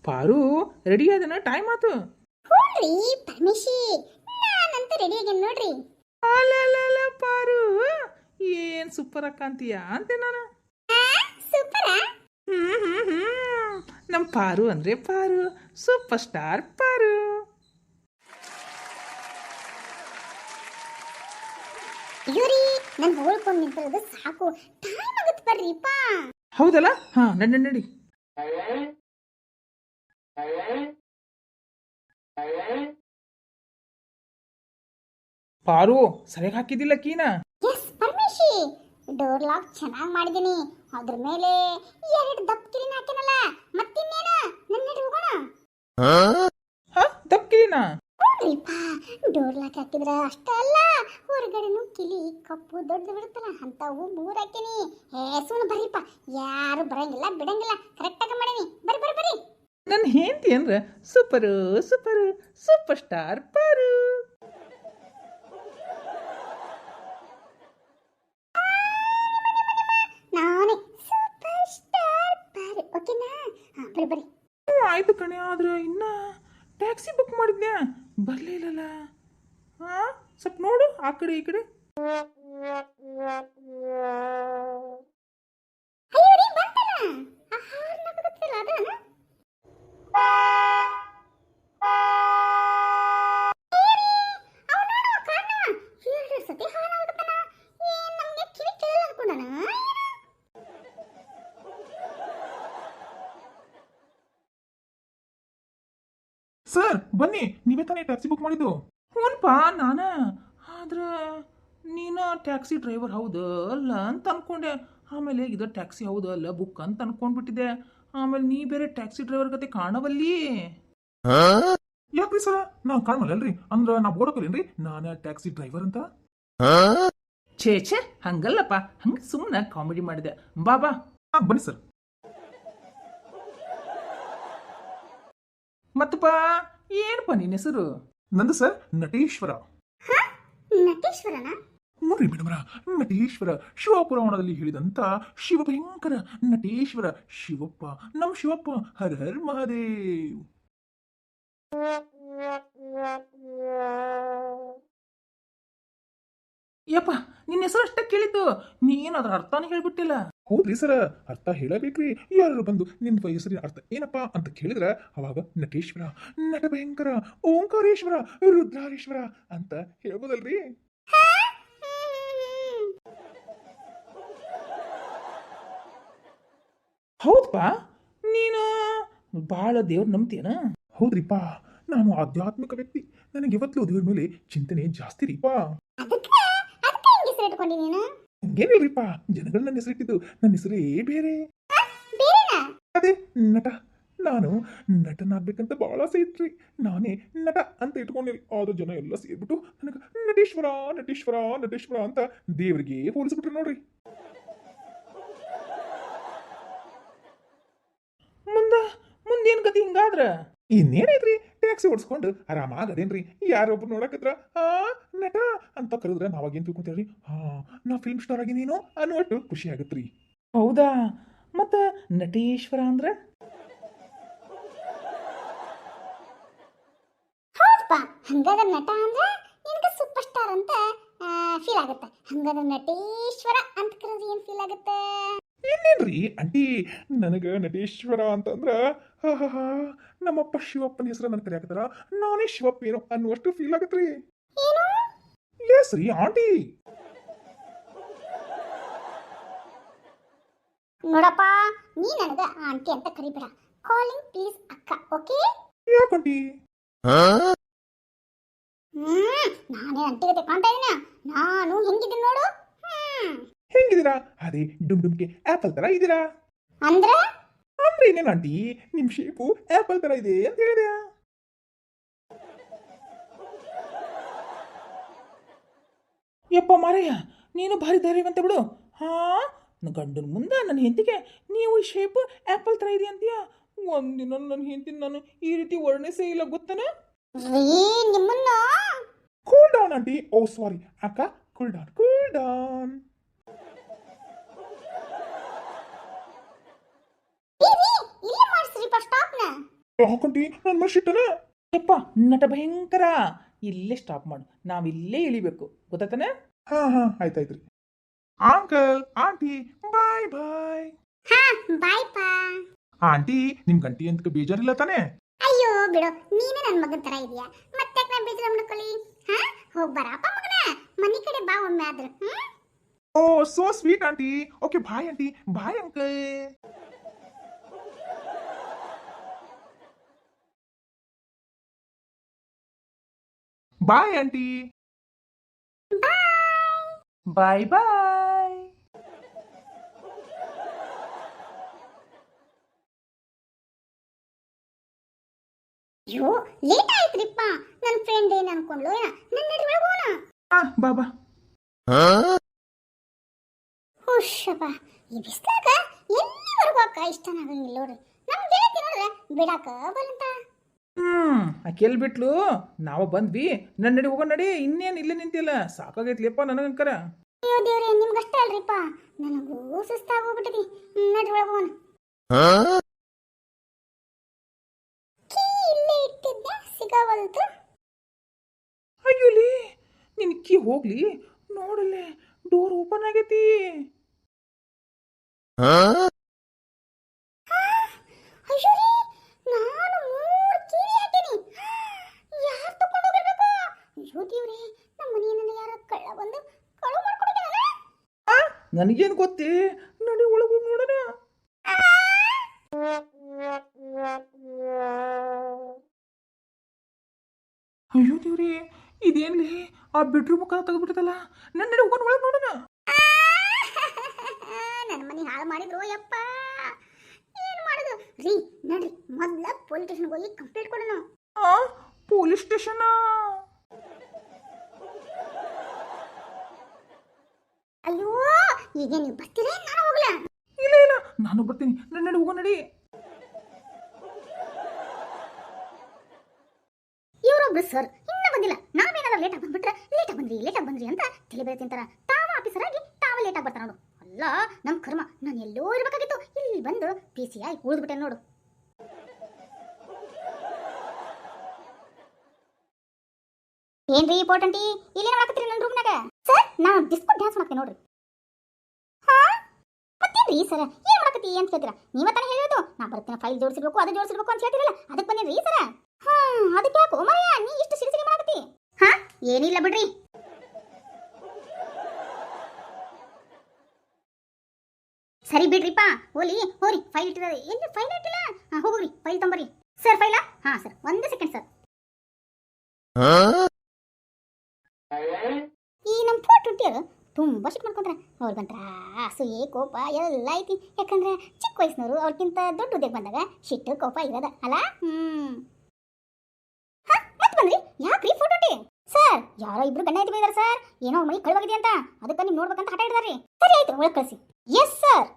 ಪಾರು ರೆಡಿ ಅದನ ಟೈಮ್ ಆತು. ಹ್ಞೂನ್ರಿ ಪರಮೇಶಿ, ನಾನಂತ ರೆಡಿ ಆಗ್ಯಾನ ನೋಡ್ರಿ. ಅಲ್ಲ ಪಾರು, ಏನ್ ಸೂಪರ್ ಅಕ್ಕಂತೀಯ ಅಂತೆ ನಾನು. ಸೂಪರಾ? ನಮ್ಮ ಪಾರು ಅಂದ್ರೆ ಪಾರು, ಸೂಪರ್ ಸ್ಟಾರ್ ಪಾರು. ಅಯ್ಯೋರಿ, ನನ್ ಹೋಳ್ಕೊಂಡ್ ನಿಂತಿರೋದು ಸಾಕು, ಟೈಮ್ ಆಗತ್ ಬರ್ರಿಪ್ಪ. ಹೌದಲ್ಲ, ಹಾ ನಡಿ ನಡಿ. ಪಾರು ಸರಿಯಾಗಿ ಹಾಕಿದಿಲ್ಲ ಕೀನ. ಎಸ್ ಪರಮೇಶಿ, ಡೋರ್ ಲಾಕ್ ಚೆನ್ನಾಗಿ ಮಾಡಿದೀನಿ. ಅದ್ರ ಮೇಲೆ 2 ದಪ್ಪ ಕಿಲಿನ ಹಾಕಿನಲ್ಲ, ಮತ್ತಿನ್ನೇನ ನನ್ನ ನಡಿ ಹೋಗೋಣ. ಹಾ ದಪ್ಪ ಕೀನ. ನೋಡ್ರಿಪ್ಪ, ಡೋರ್ ಲಾಕ್ ಹಾಕಿದ್ರ ಅಷ್ಟ ಅಲ್ಲ, ಹೊರಗಡೆನು ಕಿಲಿ ಕಪ್ಪು ದೊಡ್ಡ ಬಿಡುತ್ತಲ್ಲ ಅಂತವು 3 ಹಾಕಿನಿ. ಸುಮ್ಮನೆ ಬರ್ರಿಪ್ಪ, ಯಾರು ಬರಂಗಿಲ್ಲ ಬಿಡಂಗಿಲ್ಲ, ಕರೆಕ್ಟ್ ಆಗಿ ಮಾಡೀನಿ. ಬರ್ರಿ ಬರ್ರಿ ಬರ್ರಿ. ನನ್ನ ಹೆಂಡತಿ ಅಂದ್ರೆ ಸೂಪರ್ ಸೂಪರ್ ಸೂಪರ್ ಸ್ಟಾರ್ ಪಾರು. ನಾನೇ ಸೂಪರ್ ಸ್ಟಾರ್ ಪಾರು, ಓಕೆನಾ? ಬರ್ರಿ ಬರ್ರಿ. ಆಯ್ತು ಕಣೆ, ಆದ್ರೆ ಇನ್ನ ಟ್ಯಾಕ್ಸಿ ಬುಕ್ ಮಾಡಿದ್ದೆ ಬರ್ಲೇ ಇಲ್ಲಲ್ಲ. ಹಾ ಸ್ವಲ್ಪ ನೋಡು ಆ ಕಡೆ ಈ ಕಡೆ. ಅಯ್ಯೋರಿ ಬಂತಲ್ಲ, ಆ ಹಾರ್ನ್ ಹಾಕುತ್ತಲ್ಲ ಅದನ. ಸರ್ ಬನ್ನಿ, ನೀವೇ ತಾನೇ ಟ್ಯಾಕ್ಸಿ ಬುಕ್ ಮಾಡಿದ್ದು? ಹ್ಞೂನ್ಪಾ ನಾನ. ಆದ್ರೆ ನೀನು ಟ್ಯಾಕ್ಸಿ ಡ್ರೈವರ್ ಹೌದು ಅಲ್ಲ ಅಂತ ಅನ್ಕೊಂಡೆ. ಆಮೇಲೆ ಇದು ಟ್ಯಾಕ್ಸಿ ಹೌದು ಅಲ್ಲ ಬುಕ್ ಅಂತ ಅನ್ಕೊಂಡ್ಬಿಟ್ಟಿದ್ದೆ. ಆಮೇಲೆ ನೀ ಬೇರೆ ಟ್ಯಾಕ್ಸಿ ಡ್ರೈವರ್ ಕತೆ ಕಾಣವಲ್ಲಿ. ಯಾಕ್ರಿ ಸರ, ನಾವು ಕಾಣವಲ್ಲಲ್ರಿ, ಅಂದ್ರ ನಾ ಬೋಡಕಲ್ಲೇನ್ರಿ ನಾನು ಟ್ಯಾಕ್ಸಿ ಡ್ರೈವರ್ ಅಂತ. ಛೇ ಛೇ, ಹಂಗಲ್ಲಪ್ಪ, ಹಂಗ ಸುಮ್ಮನೆ ಕಾಮಿಡಿ ಮಾಡಿದೆ. ಬಾ ಬನ್ನಿ ಸರ್. ಮತ್ತಪ್ಪ ಏನಪ್ಪ ನಿನ್ನ ಹೆಸರು? ನಂದು ಸರ್ ನಟೇಶ್ವರ. ನಟೇಶ್ವರನ? ನೋಡ್ರಿ ಮೇಡಮ್ರ, ನಟೇಶ್ವರ ಶಿವಪುರಾಣದಲ್ಲಿ ಹೇಳಿದಂತ ಶಿವಭಯಂಕರ ನಟೇಶ್ವರ ಶಿವಪ್ಪ, ನಮ್ ಶಿವಪ್ಪ. ಹರ ಹರ್ ಮಹಾದೇವ್. ಯಪ್ಪ, ನಿನ್ನ ಹೆಸರು ಅಷ್ಟ ಕೇಳಿದ್ದು, ನೀನು ಅದ್ರ ಅರ್ಥನೇ ಹೇಳ್ಬಿಟ್ಟಿಲ್ಲ. ಹೌದ್ರಿ ಸರ, ಅರ್ಥ ಹೇಳಬೇಕ್ರಿ. ಯಾರು ಬಂದು ನಿನ್ನ ಹೆಸರಿನ ಅರ್ಥ ಏನಪ್ಪಾ ಅಂತ ಕೇಳಿದ್ರ ಅವಾಗ ನಟೇಶ್ವರ, ನಟಭಯಂಕರ, ಓಂಕಾರೇಶ್ವರ, ರುದ್ರಾರೇಶ್ವರ ಅಂತ ಹೇಳ್ಬೋದಲ್ರಿ. ಹೌದಪ್ಪ, ನೀನು ಬಹಳ ದೇವ್ರ ನಂಬ್ತೀಯನ? ಹೌದ್ರಿಪ್ಪ, ನಾನು ಆಧ್ಯಾತ್ಮಿಕ ವ್ಯಕ್ತಿ. ನನಗೆ ಇವತ್ತು ದೇವ್ರ ಮೇಲೆ ಚಿಂತನೆ ಜಾಸ್ತಿ ರೀಪಾ. ಹಂಗೇನಿಲ್ರಿಪ್ಪ, ಜನಗಳು ನನ್ನ ಹೆಸರಿಟ್ಟಿದ್ದು, ನನ್ನ ಹೆಸರೇ ಬೇರೆ. ಅದೇ ನಟ. ನಾನು ನಟನಾಗ್ಬೇಕಂತ ಬಹಳ ಆಸೆ ಇತ್ರಿ. ನಾನೇ ನಟ ಅಂತ ಇಟ್ಕೊಂಡಿರಿ. ಆದ್ರೂ ಜನ ಎಲ್ಲ ಸೇರ್ಬಿಟ್ಟು ನನಗೆ ನಟೇಶ್ವರ ನಟೇಶ್ವರ ನಟೇಶ್ವರ ಅಂತ ದೇವರಿಗೆ ಹೋಲಿಸ್ಬಿಟ್ರು ನೋಡ್ರಿ. ಮುಂದೇನ್ ಗತಿ ಹಿಂಗಾದ್ರ? ಇನ್ನೇನೈತ್ರಿ, ಟ್ಯಾಕ್ಸಿ ಓಡಿಸ್ಕೊಂಡು ಆರಾಮಾಗದೇನ್ರಿ. ಯಾರೊಬ್ರು ನೋಡಕತ್ರ ನಟ ಅಂತ ಕರೆದ್ರೆ ನಾವಾಗೇನ್ ತಿಳ್ಕೊಂತೇವ್ರಿ, ನಾ ಫಿಲ್ಮ್ ಸ್ಟಾರ್ ಆಗಿನೇನೋ ಅನ್ನೋಟ್ಟು ಖುಷಿ ಆಗತ್ರಿ. ಹೌದಾ? ಮತ್ತ ನಟೇಶ್ವರ ಅಂದ್ರ? ಹೌದಪ್ಪ, ಹಂಗಾದ್ರೆ ನಟ ಅಂದ್ರೆ ನಿನಗೆ ಸೂಪರ್ ಸ್ಟಾರ್ ಅಂತ ಫೀಲ್ ಆಗುತ್ತೆ. ಹಂಗಾದ್ರೆ ನಟೇಶ್ವರ ಅಂತ ಕರೆದ್ರೆ ಏನ್ ಫೀಲ್ ಆಗುತ್ತೆ? ಇನ್ನೇನ್ರಿ ಅಂಟಿ, ನನಗ ನಟೇಶ್ವರ ಅಂತಂದ್ರ ನಮ್ಮಪ್ಪ ಶಿವಪ್ಪನ ಹೆಸರು ನನ್ ಕರೆಯಾಕತ್ತಾರ, ನಾನೇ ಶಿವಪ್ಪ ಏನೋ ಅನ್ನುವಷ್ಟು ಫೀಲ್ ಆಗತ್ರಿ. ಎಸ್ ರೀ ಆಂಟಿ. ನೋಡಪ್ಪ, ನೀ ನನಗ ಆಂಟಿ ಅಂತ ಕರಿಬೇಡ. ಕಾಲಿಂಗ್ ಪ್ಲೀಸ್ ಅಕ್ಕ, ಓಕೆ? ಯಾಕಂಟಿ? ನಾನೇ ಅಂಟಿಗೆ ತಕೊಂತ ಇದೀನ. ನಾನು ಹೆಂಗಿದ್ದೀನಿ ನೋಡು. ಹೆಂಗಿದ್ದೀರಾ? ಅದೇ ಡುಮ್ ಡುಮ್ಗೆ ಆಪಲ್ ತರ ಇದ್ದೀರಾ. ಅಂದ್ರೆ ಇನ್ನೇನು ಆಂಟಿ, ನಿಮ್ ಶೇಪು ಆಪಲ್ ತರ ಇದೆ ಅಂತ ಹೇಳಿದೆ. ಯಪ್ಪ ಮಾರಯ್ಯ, ನೀನು ಭಾರಿ ಧೈರ್ಯವಂತ ಬಿಡು. ಗಂಡನ ಮುಂದೆ ನನ್ನ ಹೆಂಡತಿಗೆ ನೀವು ಶೇಪ್ ಆಪಲ್ ತರ ಇದೆ ಅಂತೀಯ. ಒಂದಿನ ನನ್ನ ಹೆಂಡತಿನ ನಾನು ಈ ರೀತಿ ವರ್ಣಿಸೇ ಇಲ್ಲ ಗೊತ್ತನ. ನಿಮ್ಮನ್ನ ಕೂಲ್ ಡೌನ್ ಆಂಟಿ. ಓ ಸಾರಿ ಅಕ್ಕ, ಕೂಲ್ ಡೌನ್ ಕೂಲ್ ಡೌನ್. ಇಲ್ಲಿ ಮಾಡಿಸ್ರಿಪ್ಪ ಸ್ಟಾಪ್ನ. ಯಾಕಂಟಿ ನನ್ನ ಮೇಲೆ ಸಿಟ್ಟನ? ಯಪ್ಪ ನಟ ಭಯಂಕರ. ಇಲ್ಲೇ ಸ್ಟಾಪ್ ಮಾಡು, ನಾವಿಲ್ಲೇ ಇಳಿಬೇಕು, ಗೊತ್ತಾತನ? ಹಾ ಹಾ ಆಯ್ತಾಯ್ತ್ರಿ. ಅಂಕಲ್ ಆಂಟಿ ಬಾಯ್ ಬಾಯ್. ಹಾ ಬಾಯ್ ಪಾ. ಆಂಟಿ ನಿಮ್ ಗಂಟಿ ಅಂತ ಬೇಜಾರಿಲ್ಲ ತಾನೆ? ಅಯ್ಯೋ ಬಿಡು, ನೀನೇ ನನ್ನ ಮಗನ ತರ ಇದೀಯಾ, ಮತ್ತೆ ನಾ ಬೇಜಾರು ಮಾಡ್ಕೊಳ್ಳಿ. ಹಾ ಹೋಗ್ ಬರಪ್ಪ ಮಗನ, ಮನಿ ಕಡೆ ಬಾ ಒಮ್ಮೆ ಆದ್ರೆ. Oh so sweet aunty. Okay bye aunty. Bye uncle. Bye aunty. Bye bye. ಅಯ್ಯೋ ಲೇಟ್ ಆಯ್ತ್ರಿಪ್ಪ, ನನ್ನ ಫ್ರೆಂಡ್ ಏನ್ ಅನ್ಕೊಂಡ್ಲು ಏನ, ನನ್ನ ನಡಿ ಒಳಗೆ ಹೋಗೋಣ. ಹಾ ಬಾಬಾ. ಹುಷಪ್ಪ, ಈ ಬಿಸ್ಲಾಗ ಎಲ್ಲಿವರೆಗೂ ಅಕ್ಕ ಇಷ್ಟನಾಗಂಗಿಲ್ಲ ನೋಡ್ರಿ. ನಮ್ ಗೆಳತಿ ನೋಡ್ರೆ ಬಿಡಾಕ ಬರಂತ. ಆಕೆಲ್ ಬಿಟ್ಲು, ನಾವು ಬಂದ್ವಿ. ನಡಿ ಹೋಗೋಣ ನಡಿ. ಇನ್ನೇನು ಇಲ್ಲೇ ನಿಂತಿಲ್ಲ, ಸಾಕಾಗೈತ್ಲಿಯಪ್ಪ ನನಗಂಕರ. ಅಯ್ಯೋ ದೇವ್ರೆ, ನಿಮ್ಗಷ್ಟ ಅಲ್ರಿಪ್ಪ, ನನಗೂ ಸುಸ್ತಾಗೋಗ್ಬಿಟ್ಟದಿ. ನಡಿ ಒಳಗೆ ಹೋಗೋಣ. ಕೀ ಇಲ್ಲೇ ಇಟ್ಟಿದ್ದೆ, ಸಿಗವಲ್ತು. ಅಯ್ಯೋಲಿ, ನಿನ್ ಕೀ ಹೋಗ್ಲಿ, ನೋಡಲ್ಲೇ ಡೋರ್ ಓಪನ್ ಆಗೈತಿ. ಅಯ್ಯೋ ರೀ, ನಾನು 3 ಕೀಲಿ ಹಾಕಿನಿ. ಯಾರು ತಗೊಂಡು ಹೋಗಿರ್ಬೇಕು? ಅಯ್ಯೋ ದೇವ್ರೆ, ನಮ್ಮ ಮನೆಯನ್ನ ಯಾರ ಕಳ್ಳ ಬಂದು ಕಳು ಮಾಡ್ಕೊಂಡಿದ್ದಾನೆ. ನನಗೇನು ಗೊತ್ತೇ, ನಡಿ ಒಳಗೆ ನೋಡೋಣ. ಅಯ್ಯೋ ದೇವ್ರಿ, ಇದೇನ್ಲಿ ಆ ಬೆಡ್ರೂಮ್ ಮುಖ ತೆಗೆದ್ಬಿಟ್ಟದಲ್ಲ. ನಡಿ ಹೋಗೋಣ ಒಳಗೆ ನೋಡೋಣ. ನನ್ನ ಮನೆ ಹಾಳು ಮಾಡಿದ್ರು ಯಪ್ಪ. ಏನು ಮಾಡೋದು ರೀ? ನಡ್ರಿ ಮೊದ್ಲ ಪೊಲೀಸ್ ಸ್ಟೇಷನ್ಗೆ ಹೋಗಿ ಕಂಪ್ಲೇಂಟ್ ಕೊಡೋಣ. Police station? ಅಯ್ಯೋ, ಈಗ ನೀವು ಬರ್ತೀರಾ, ನಾನು ಹೋಗ್ಲಾ? ಇಲ್ಲ ಇಲ್ಲ, ನಾನು ಬರ್ತೀನಿ. ನಡಿ ಹೋಗೋಣ ನಡಿ. ಇವರೊಬ್ರು ಸರ್ ಇನ್ನೂ ಬಂದಿಲ್ಲ. ನಾವೇನಾದ್ರೂ ಲೇಟಾಗಿ ಬಂದ್ಬಿಟ್ರೆ ಲೇಟಾಗಿ ಬಂದ್ರಿ ಅಂತ ತಲೆ ಬೇರೆ ತಿಂತಾರ. ತಾವ ಆಫೀಸರ್ ಆಗಿ ತಾವ ಲೇಟಾಗಿ ಬರ್ತಾರ ನೋಡು. ಅಲ್ಲ ನಮ್ಮ ಕರ್ಮ, ನಾನು ಎಲ್ಲೋ ಇರ್ಬೇಕಾಗಿತ್ತು, ಇಲ್ಲಿ ಬಂದು PC ಆಗಿ ಉಳಿದ್ಬಿಟ್ಟೆ ನೋಡು. ಏನ್ರಿ ಇಂಪಾರ್ಟೆಂಟಿ, ಇಲ್ಲಿ ಮಾಡಕತ್ತೀರಿ ನನ್ನ ರೂಮ್ನಾಗ? ಸರ್ ನಾನು ಡಿಸ್ಕೋ ಡ್ಯಾನ್ಸ್ ಮಾಡ್ತೀನಿ ನೋಡ್ರಿ. ಹಾ ಮತ್ತೇನ್ರಿ ಸರ್, ಏನ್ ಮಾಡಕತ್ತಿ ಅಂತ ಕೇಳ್ತೀರಾ? ನೀವ ತಾನೇ ಹೇಳಿರೋದು ನಾ ಬರ್ತೀನಿ, ಫೈಲ್ ಜೋಡಿಸಿರ್ಬೇಕು, ಅದು ಜೋಡಿಸಿರ್ಬೇಕು ಅಂತ ಹೇಳ್ತಿರಲ್ಲ, ಅದಕ್ಕೆ ಬಂದೇನ್ರಿ ಸರ. ಅದಕ್ಕೆ ಯಾಕೋ ಮರ್ಯ ನೀ ಇಷ್ಟು ಸಿರಿ ಮಾಡಕತ್ತಿ? ಹಾ ಏನಿಲ್ಲ ಬಿಡ್ರಿ. ಸರಿ ಬಿಡ್ರಿಪ್ಪ, ಹೋರಿ ಫೈಲ್ ಇಟ್ಟಿದ್ದಾರೆ. ಎಲ್ಲಿ ಫೈಲ್ ಇಟ್ಟಿಲ್ಲ? ಹೋಗ್ರಿ ಫೈಲ್ ತಂಬರಿ. ಸರ್ ಫೈಲಾ? ಹಾ ಸರ್, ಒಂದೇ ಸೆಕೆಂಡ್ ಸರ್. ಈ ನಮ್ಮ ಫೋಟೋ ಇಟ್ಟಿಯರು ತುಂಬಾ ಸಿಟ್ಟು ಮಾಡ್ಕೊಂಡ್ರ. ಅವ್ರಿಗಂತ್ರ ಅಸೂಯೆ ಕೋಪ ಎಲ್ಲ ಐತಿ. ಯಾಕಂದ್ರೆ ಚಿಕ್ಕ ವಯಸ್ಸಿನವರು ಅವ್ರಿಗಿಂತ ದೊಡ್ಡ ಹುದ್ದೆಗೆ ಬಂದಾಗ ಸಿಟ್ಟು ಕೋಪ ಇರೋದ ಅಲ್ಲ. ಮತ್ತೆ ಬಂದ್ರಿ, ಯಾಕ್ರಿ ಫೋಟೋ ಇಟ್ಟಿ? ಸರ್ ಯಾರೋ ಇಬ್ರು ಗಂಡ ಐತಿ ಬೈದಾರ ಸರ್, ಏನೋ ಮೈ ಕಳುವಾಗಿದೆ ಅಂತ, ಅದಕ್ಕೆ ನೀವು ನೋಡ್ಬೇಕಂತ ಹಠ ಹಿಡ್ದಾರ್ರಿ. ಸರಿ ಆಯ್ತು, ಒಳಗೆ ಕಳಿಸಿ. Yes sir.